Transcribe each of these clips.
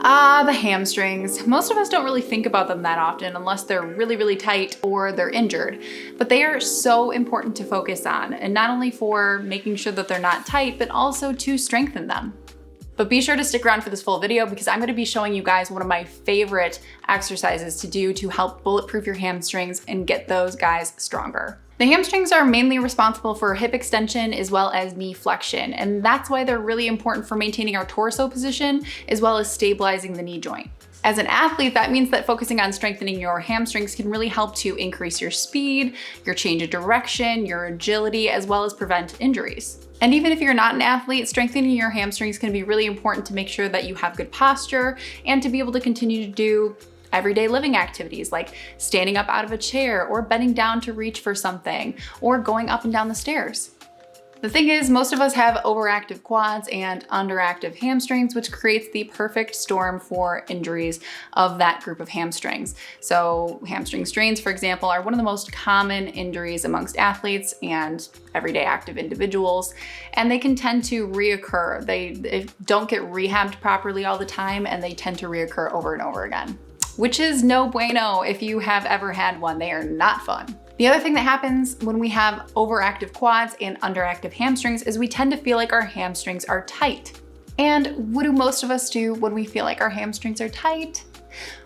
Ah, the hamstrings. Most of us don't really think about them that often unless they're really, really tight or they're injured. But they are so important to focus on, and not only for making sure that they're not tight, but also to strengthen them. But be sure to stick around for this full video because I'm gonna be showing you guys one of my favorite exercises to do to help bulletproof your hamstrings and get those guys stronger. The hamstrings are mainly responsible for hip extension as well as knee flexion, and that's why they're really important for maintaining our torso position as well as stabilizing the knee joint. As an athlete, that means that focusing on strengthening your hamstrings can really help to increase your speed, your change of direction, your agility, as well as prevent injuries. And even if you're not an athlete, strengthening your hamstrings can be really important to make sure that you have good posture and to be able to continue to do everyday living activities like standing up out of a chair or bending down to reach for something or going up and down the stairs. The thing is, most of us have overactive quads and underactive hamstrings, which creates the perfect storm for injuries of that group of hamstrings. So hamstring strains, for example, are one of the most common injuries amongst athletes and everyday active individuals, and they can tend to reoccur. They don't get rehabbed properly all the time, and they tend to reoccur over and over again, which is no bueno if you have ever had one. They are not fun. The other thing that happens when we have overactive quads and underactive hamstrings is we tend to feel like our hamstrings are tight. And what do most of us do when we feel like our hamstrings are tight?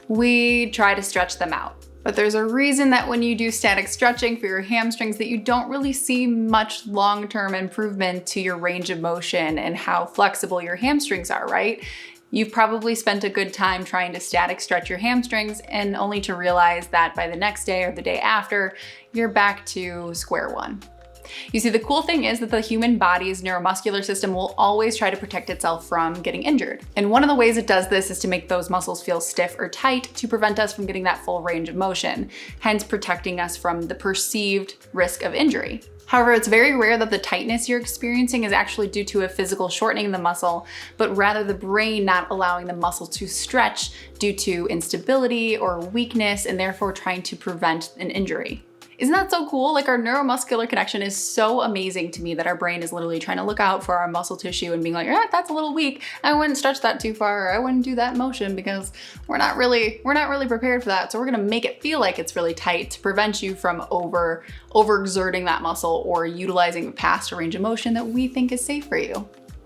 We try to stretch them out. But there's a reason that when you do static stretching for your hamstrings that you don't really see much long-term improvement to your range of motion and how flexible your hamstrings are, right? You've probably spent a good time trying to static stretch your hamstrings and only to realize that by the next day or the day after, you're back to square one. You see, the cool thing is that the human body's neuromuscular system will always try to protect itself from getting injured. And one of the ways it does this is to make those muscles feel stiff or tight to prevent us from getting that full range of motion, hence protecting us from the perceived risk of injury. However, it's very rare that the tightness you're experiencing is actually due to a physical shortening of the muscle, but rather the brain not allowing the muscle to stretch due to instability or weakness and therefore trying to prevent an injury. Isn't that so cool? Like, our neuromuscular connection is so amazing to me that our brain is literally trying to look out for our muscle tissue and being like, yeah, that's a little weak. I wouldn't stretch that too far. Or I wouldn't do that motion because we're not really prepared for that. So we're gonna make it feel like it's really tight to prevent you from overexerting that muscle or utilizing past a range of motion that we think is safe for you.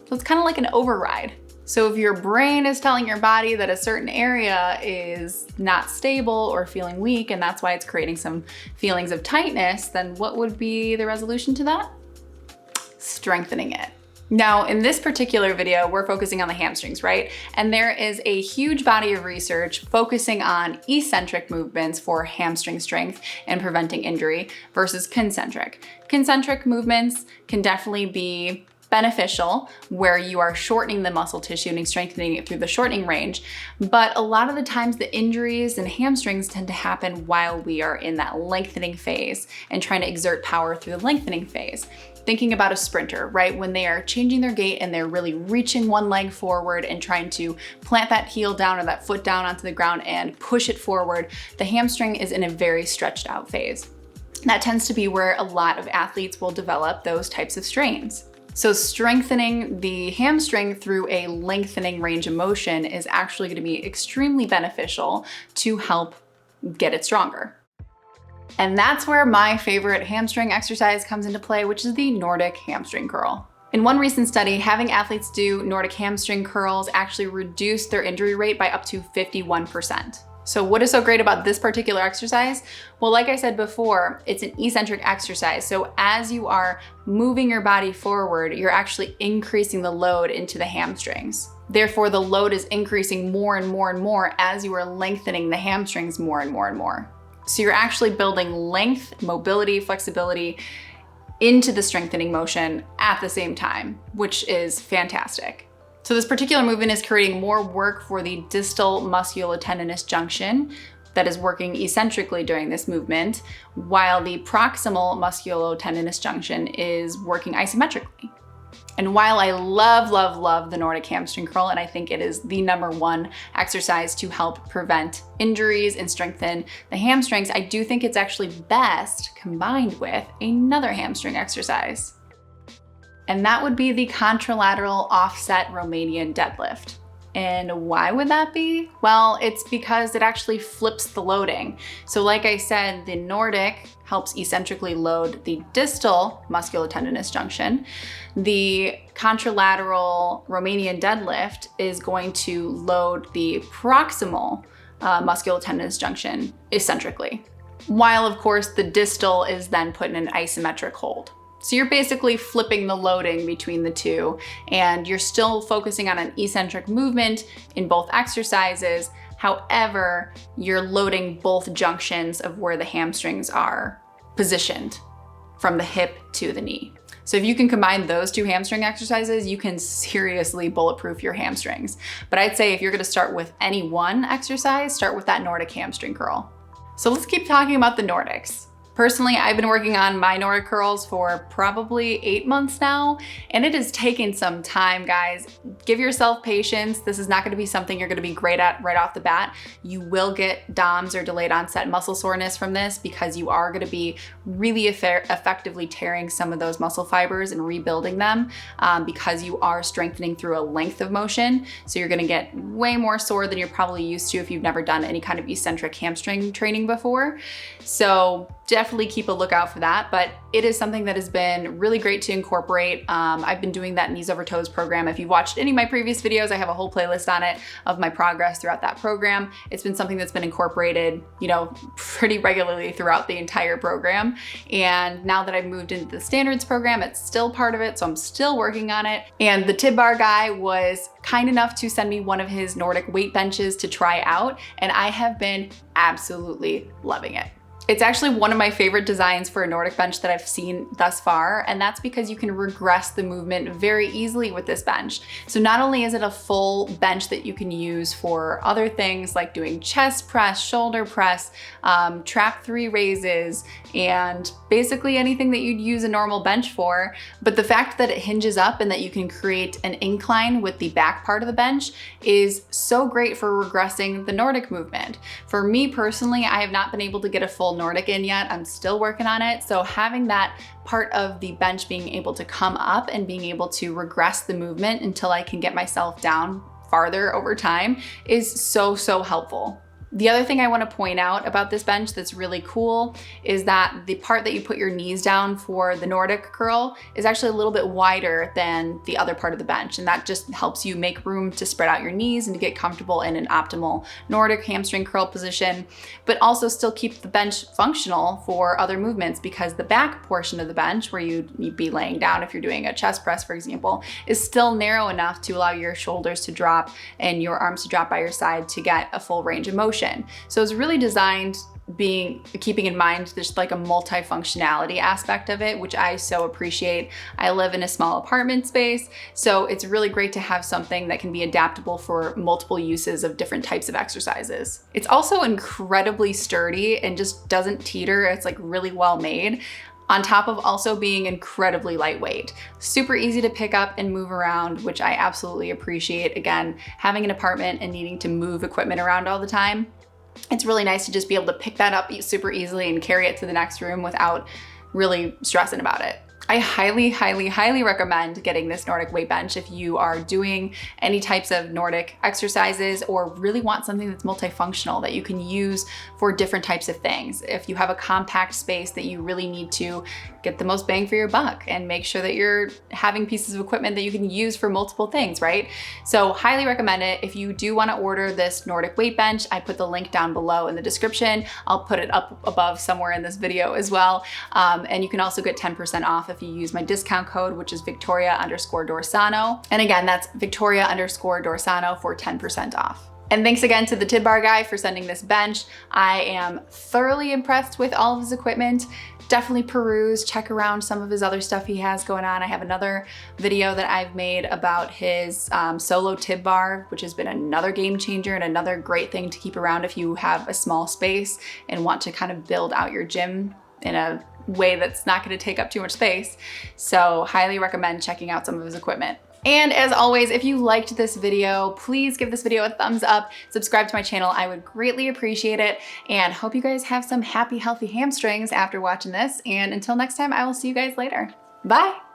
So it's kind of like an override. So if your brain is telling your body that a certain area is not stable or feeling weak, and that's why it's creating some feelings of tightness, then what would be the resolution to that? Strengthening it. Now, in this particular video, we're focusing on the hamstrings, right? And there is a huge body of research focusing on eccentric movements for hamstring strength and preventing injury versus concentric. Concentric movements can definitely be beneficial where you are shortening the muscle tissue and strengthening it through the shortening range. But a lot of the times the injuries and hamstrings tend to happen while we are in that lengthening phase and trying to exert power through the lengthening phase. Thinking about a sprinter, right? When they are changing their gait and they're really reaching one leg forward and trying to plant that heel down or that foot down onto the ground and push it forward, the hamstring is in a very stretched out phase. That tends to be where a lot of athletes will develop those types of strains. So strengthening the hamstring through a lengthening range of motion is actually going to be extremely beneficial to help get it stronger. And that's where my favorite hamstring exercise comes into play, which is the Nordic hamstring curl. In one recent study, having athletes do Nordic hamstring curls actually reduced their injury rate by up to 51%. So what is so great about this particular exercise? Well, like I said before, it's an eccentric exercise. So as you are moving your body forward, you're actually increasing the load into the hamstrings. Therefore, the load is increasing more and more and more as you are lengthening the hamstrings more and more and more. So you're actually building length, mobility, flexibility into the strengthening motion at the same time, which is fantastic. So this particular movement is creating more work for the distal musculotendinous junction that is working eccentrically during this movement, while the proximal musculotendinous junction is working isometrically. And while I love the Nordic hamstring curl, and I think it is the #1 exercise to help prevent injuries and strengthen the hamstrings, I do think it's actually best combined with another hamstring exercise. And that would be the contralateral offset Romanian deadlift. And why would that be? Well, it's because it actually flips the loading. So like I said, the Nordic helps eccentrically load the distal musculotendinous junction. The contralateral Romanian deadlift is going to load the proximal musculotendinous junction eccentrically, while of course the distal is then put in an isometric hold. So you're basically flipping the loading between the two, and you're still focusing on an eccentric movement in both exercises. However, you're loading both junctions of where the hamstrings are positioned from the hip to the knee. So if you can combine those two hamstring exercises, you can seriously bulletproof your hamstrings. But I'd say if you're gonna start with any one exercise, start with that Nordic hamstring curl. So let's keep talking about the Nordics. Personally, I've been working on my Nordic curls for probably 8 months now, and it has taken some time, guys. Give yourself patience. This is not gonna be something you're gonna be great at right off the bat. You will get DOMS or delayed onset muscle soreness from this because you are gonna be really effectively tearing some of those muscle fibers and rebuilding them because you are strengthening through a length of motion. So you're gonna get way more sore than you're probably used to if you've never done any kind of eccentric hamstring training before. So definitely keep a lookout for that, but it is something that has been really great to incorporate. I've been doing that knees over toes program. If you've watched any of my previous videos, I have a whole playlist on it of my progress throughout that program. It's been something that's been incorporated, you know, pretty regularly throughout the entire program. And now that I've moved into the standards program, it's still part of it, so I'm still working on it. And the Tib Bar guy was kind enough to send me one of his Nordic weight benches to try out, and I have been absolutely loving it. It's actually one of my favorite designs for a Nordic bench that I've seen thus far, and that's because you can regress the movement very easily with this bench. So not only is it a full bench that you can use for other things like doing chest press, shoulder press, trap 3 raises, and basically anything that you'd use a normal bench for, but the fact that it hinges up and that you can create an incline with the back part of the bench is so great for regressing the Nordic movement. For me personally, I have not been able to get a full Nordic in yet. I'm still working on it. So having that part of the bench being able to come up and being able to regress the movement until I can get myself down farther over time is so, so helpful. The other thing I want to point out about this bench that's really cool is that the part that you put your knees down for the Nordic curl is actually a little bit wider than the other part of the bench. And that just helps you make room to spread out your knees and to get comfortable in an optimal Nordic hamstring curl position, but also still keep the bench functional for other movements, because the back portion of the bench where you'd be laying down if you're doing a chest press, for example, is still narrow enough to allow your shoulders to drop and your arms to drop by your side to get a full range of motion. So it's really designed keeping in mind just like a multifunctionality aspect of it, which I so appreciate. I live in a small apartment space, so it's really great to have something that can be adaptable for multiple uses of different types of exercises. It's also incredibly sturdy and just doesn't teeter. It's like really well made, on top of also being incredibly lightweight. Super easy to pick up and move around, which I absolutely appreciate. Again, having an apartment and needing to move equipment around all the time, it's really nice to just be able to pick that up super easily and carry it to the next room without really stressing about it. I highly, highly, highly recommend getting this Nordic weight bench if you are doing any types of Nordic exercises or really want something that's multifunctional that you can use for different types of things. If you have a compact space that you really need to get the most bang for your buck and make sure that you're having pieces of equipment that you can use for multiple things, right? So highly recommend it. If you do want to order this Nordic weight bench, I put the link down below in the description. I'll put it up above somewhere in this video as well. And you can also get 10% off if you use my discount code, which is Victoria_Dorsano. And again, that's Victoria_Dorsano for 10% off. And thanks again to the Tib Bar guy for sending this bench. I am thoroughly impressed with all of his equipment. Definitely peruse, check around some of his other stuff he has going on. I have another video that I've made about his solo Tib Bar, which has been another game changer and another great thing to keep around if you have a small space and want to kind of build out your gym in a way that's not going to take up too much space. So highly recommend checking out some of his equipment. And as always, if you liked this video, please give this video a thumbs up, subscribe to my channel. I would greatly appreciate it, and hope you guys have some happy, healthy hamstrings after watching this. And until next time, I will see you guys later. Bye.